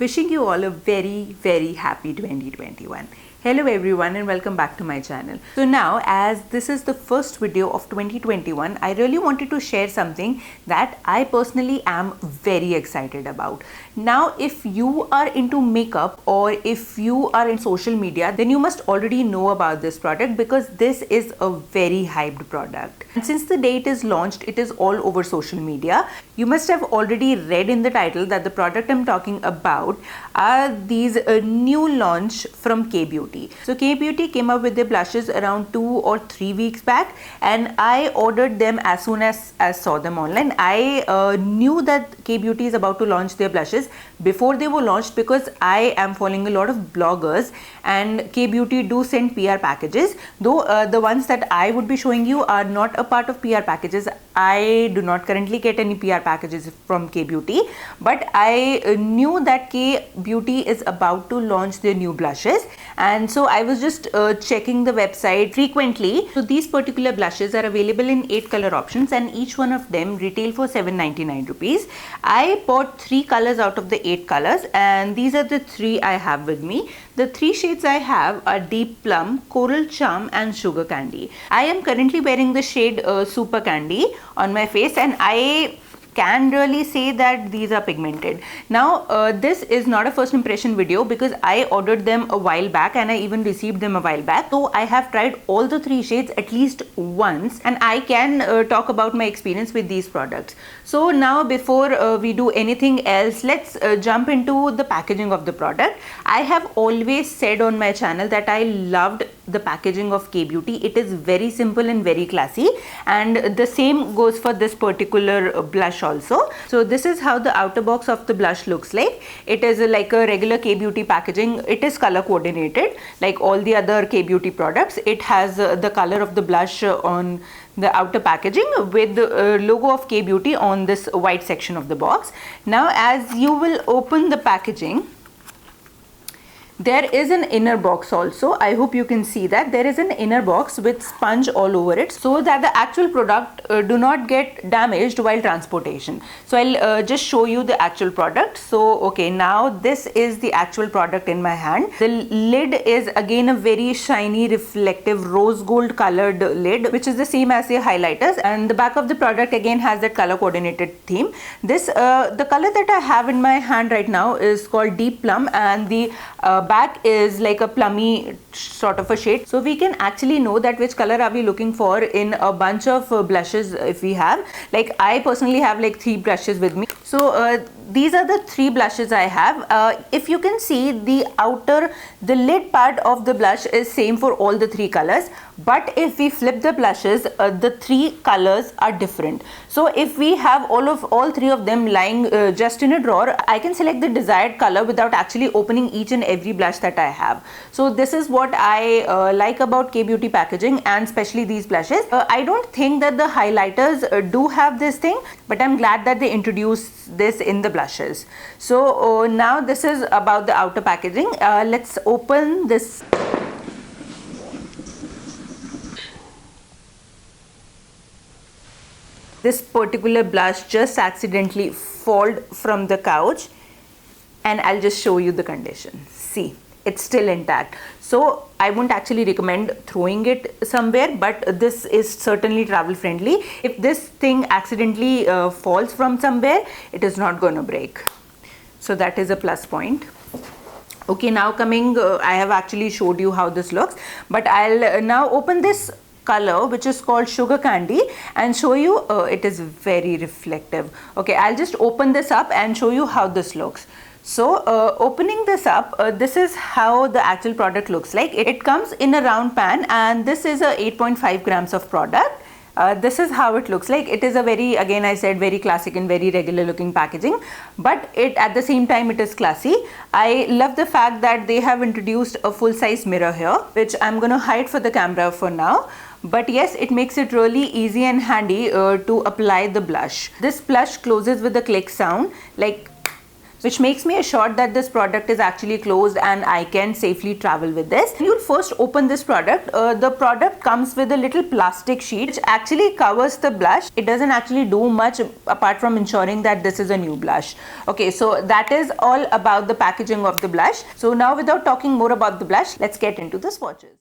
Wishing you all a very happy 2021. Hello everyone and welcome back to my channel. So now, as this is the first video of 2021, I really wanted to share something that I personally am very excited about. Now, if you are into makeup or if you are in social media, then you must already know about this product because this is a very hyped product. And since the day it is launched, it is all over social media. You must have already read in the title that the product I'm talking about are these new launch from Kay Beauty. So Kay Beauty came up with their blushes around 2 or 3 weeks back, and I ordered them as soon as I saw them online. I knew that Kay Beauty is about to launch their blushes before they were launched because I am following a lot of bloggers, and Kay Beauty do send PR packages, though the ones that I would be showing you are not a part of PR packages. I do not currently get any PR packages from Kay Beauty, but I knew that Kay Beauty is about to launch their new blushes, and so I was just checking the website frequently. So these particular blushes are available in 8 color options, and each one of them retail for 799 rupees. I bought 3 colors out of the 8 colors, and these are the 3 I have with me. The 3 shades I have are Deep Plum, Coral Charm and Sugar Candy. I am currently wearing the shade Super Candy on my face, and I can really say that these are pigmented. Now this is not a first impression video because I ordered them a while back and I even received them a while back, so I have tried all the 3 shades at least once, and I can talk about my experience with these products. So now, before we do anything else, let's jump into the packaging of the product. I have always said on my channel that I loved the packaging of Kay Beauty. It is very simple and very classy, and the same goes for this particular blush also. So this is how the outer box of the blush looks like. It is like a regular Kay Beauty packaging. It is color coordinated like all the other Kay Beauty products. It has the color of the blush on the outer packaging with the logo of Kay Beauty on this white section of the box. Now, as you will open the packaging, there is an inner box also. I hope you can see that there is an inner box with sponge all over it so that the actual product do not get damaged while transportation. So I'll just show you the actual product. So okay, now this is the actual product in my hand. The lid is again a very shiny, reflective rose gold colored lid, which is the same as the highlighters, and the back of the product again has that color coordinated theme. This the color that I have in my hand right now is called Deep Plum, and the back is like a plummy sort of a shade, so we can actually know that which color are we looking for in a bunch of blushes. If we have, like, I personally have like 3 brushes with me, so these are the 3 blushes I have. If you can see, the lid part of the blush is same for all the 3 colors, but if we flip the blushes, the 3 colors are different. So if we have all 3 of them lying just in a drawer, I can select the desired color without actually opening each and every blush that I have. So this is what I like about Kay Beauty packaging, and especially these blushes. I don't think that the highlighters do have this thing, but I'm glad that they introduced this in the blushes. So now this is about the outer packaging. Let's open this. This particular blush just accidentally fell from the couch, and I'll just show you the condition. See, it's still intact. So I won't actually recommend throwing it somewhere, but this is certainly travel friendly. If this thing accidentally falls from somewhere, it is not going to break. So that is a plus point. Okay, now coming, I have actually showed you how this looks, but I'll now open this color, which is called Sugar Candy, and show you. It is very reflective. Okay, I'll just open this up and show you how this looks. So opening this up, this is how the actual product looks like. It comes in a round pan, and this is a 8.5 grams of product. This is how it looks like. It is a very, again I said, very classic and very regular looking packaging, but it at the same time it is classy. I love the fact that they have introduced a full size mirror here, which I'm going to hide for the camera for now. But yes, it makes it really easy and handy to apply the blush. This blush closes with a click sound, like which makes me assured that this product is actually closed and I can safely travel with this. You'll first open this product. The product comes with a little plastic sheet which actually covers the blush. It doesn't actually do much apart from ensuring that this is a new blush. Okay, so that is all about the packaging of the blush. So now, without talking more about the blush, let's get into the swatches.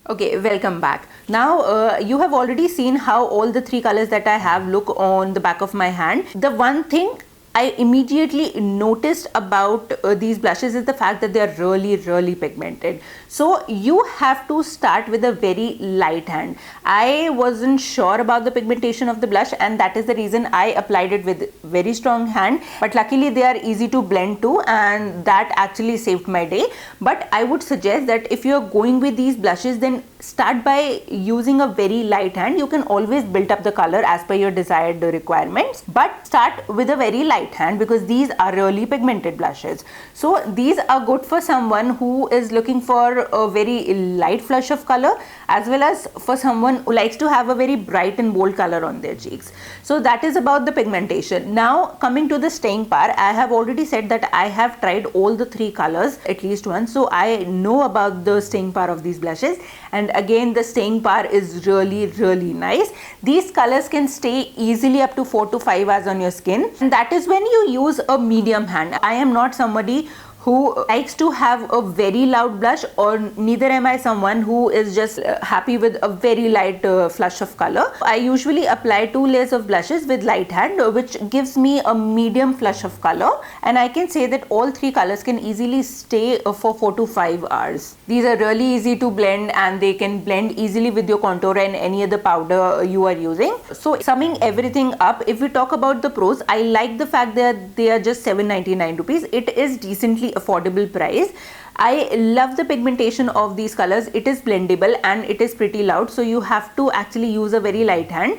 Okay, welcome back. Now you have already seen how all the three colors that I have look on the back of my hand. The one thing I immediately noticed about these blushes is the fact that they are really pigmented. So you have to start with a very light hand. I wasn't sure about the pigmentation of the blush, and that is the reason I applied it with very strong hand, but luckily they are easy to blend too, and that actually saved my day. But I would suggest that if you are going with these blushes, then start by using a very light hand. You can always build up the color as per your desired requirements, but start with a very light hand because these are really pigmented blushes. So these are good for someone who is looking for a very light flush of color, as well as for someone who likes to have a very bright and bold color on their cheeks. So that is about the pigmentation. Now coming to the staying power, I have already said that I have tried all the three colors at least once, so I know about the staying power of these blushes, and again the staying power is really nice. These colors can stay easily up to 4 to 5 hours on your skin, and that is when you use a medium hand. I am not somebody who likes to have a very loud blush, or neither am I someone who is just happy with a very light flush of color. I usually apply 2 layers of blushes with light hand, which gives me a medium flush of color, and I can say that all three colors can easily stay for 4 to 5 hours. These are really easy to blend, and they can blend easily with your contour and any other powder you are using. So summing everything up, if we talk about the pros, I like the fact that they are just 799 rupees. It is decently affordable price. I love the pigmentation of these colors. It is blendable and it is pretty loud, so you have to actually use a very light hand.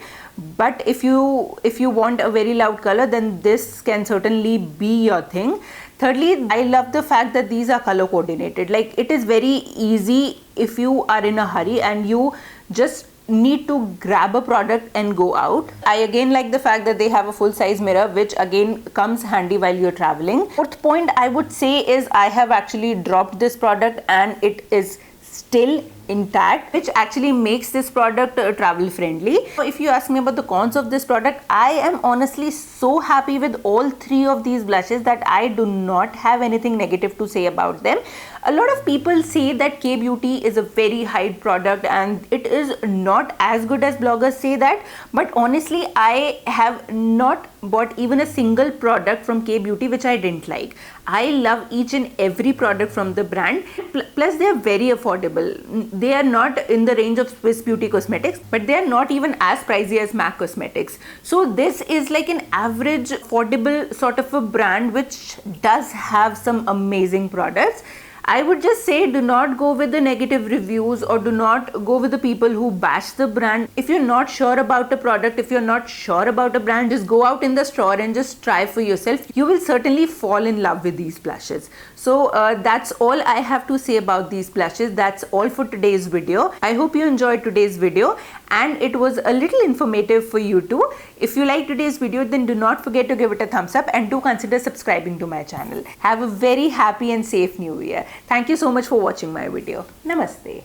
But if you want a very loud color, then this can certainly be your thing. Thirdly, I love the fact that these are color coordinated. Like, it is very easy if you are in a hurry and you just need to grab a product and go out. I again like the fact that they have a full size mirror, which again comes handy while you're traveling. Fourth point I would say is I have actually dropped this product and it is still intact, which actually makes this product travel friendly. So if you ask me about the cons of this product, I am honestly so happy with all three of these blushes that I do not have anything negative to say about them. A lot of people say that Kay Beauty is a very hyped product and it is not as good as bloggers say that, but honestly I have not bought even a single product from Kay Beauty which I didn't like. I love each and every product from the brand, plus they are very affordable. They are not in the range of Swiss Beauty Cosmetics, but they are not even as pricey as MAC Cosmetics. So this is like an average affordable sort of a brand which does have some amazing products. I would just say do not go with the negative reviews or do not go with the people who bash the brand. If you're not sure about a product, if you're not sure about a brand, just go out in the store and just try for yourself. You will certainly fall in love with these blushes. So that's all I have to say about these blushes. That's all for today's video. I hope you enjoyed today's video and it was a little informative for you too. If you like today's video, then do not forget to give it a thumbs up and do consider subscribing to my channel. Have a very happy and safe new year. Thank you so much for watching my video. Namaste.